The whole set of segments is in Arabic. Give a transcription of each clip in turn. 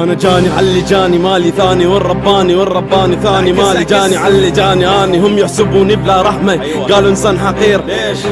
انا جاني علي جاني مالي ثاني والرباني ثاني مالي جاني علي جاني اني هم يحسبوني بلا رحمة قالوا انسان حقير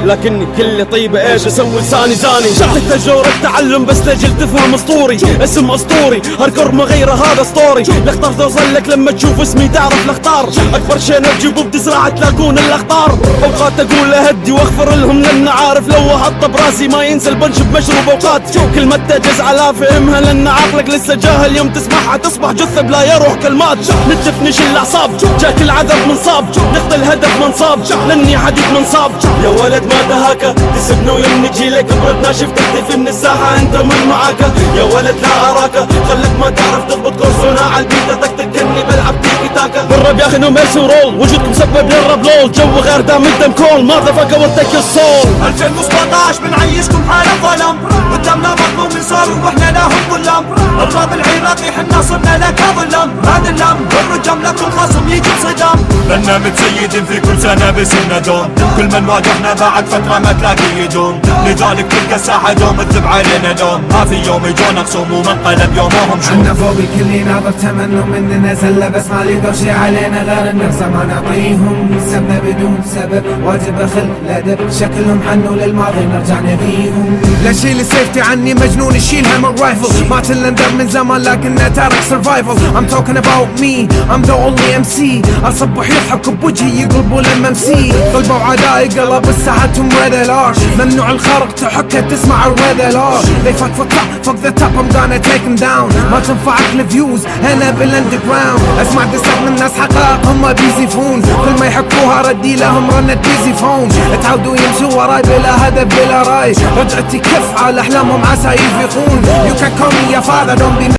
لكني كل طيبة ايش اسوي لساني زاني شفت تجربة تعلم بس لجل تفهم اسطوري اسم اسطوري هالكر ما غيره هذا اسطوري الاختار توصل لك لما تشوف اسمي تعرف الاختار اكبر شي نجيبه بتزرع تلاقون الاخطار اوقات اقول اهدي واغفر لهم لان عارف لو احط براسي ما ينسى البنش بمشروب اوقات كلمة تجز على فهمها لان عقلك لسه جاهل يوم تسمعها تصبح جثة بلا يروح كلمات نتف نشيل الاعصاب جاك العذاب منصاب نقضي الهدف منصاب لاني حديد منصاب يا ولد ما دهاك تسبني ويوم نجي لك بردنا شفت تختفي من الساحة انت من معاك يا ولد لا اراك خلك ما تعرف تضبط كورسونا على البيت تكتكني بلعب تيكي تاكا بالراب يا اخي نو ميرسي رول وجودكم سبب للراب لول جو غير دام الدم كول ماذا فاكا وتك الصول 2017 بنعيشكم حالة ظلام قدامنا مظلوم صار واحنا لهم ظلام الراب العراقي حنا صرنا لك ظلام هذا اللام والرجام لكم خصم يجي بصدام لنا متسيدين في كل سنة بسنا دوم كل من واجهنا بعد فترة ما تلاقي يدوم لذلك تلقى الساحة دوم تذب علينا دوم ما في يوم يجونا خصوم ومنقلب يومهم شوم عنا فوق الكل ناظر تمنوا مننا زلة بس ما لقوا شي علينا غير النغزة ما نعطيهم سبنا بدون سبب واجب اخل الادب شكلهم حنوا للماضي نرجع نبيهم لا شيل السيفتي عني مجنون يشيلها من رايفل ما تلندر من زمان لكنه تارك سرفايفل I'm talking about me I'm the only MC اصبح يضحك بوجهي يقلبوا للممسي قلبه وعدائي قلب الساحتهم ريد الارش ممنوع الخرق تحكه تسمع الريد الارش they fuck for top fuck the top I'm gonna take them down ما تنفعك الفيوز هنا بالاندر جراوند اسمع دسات من الناس حقائق هم بيزيفون كل ما يحكوها ردي لهم رنة بيزي فون تعودوا يمشوا وراي بلا هدف بلا راي رجعتي كف على احلامهم عسى يفيقون you can call me your father don't be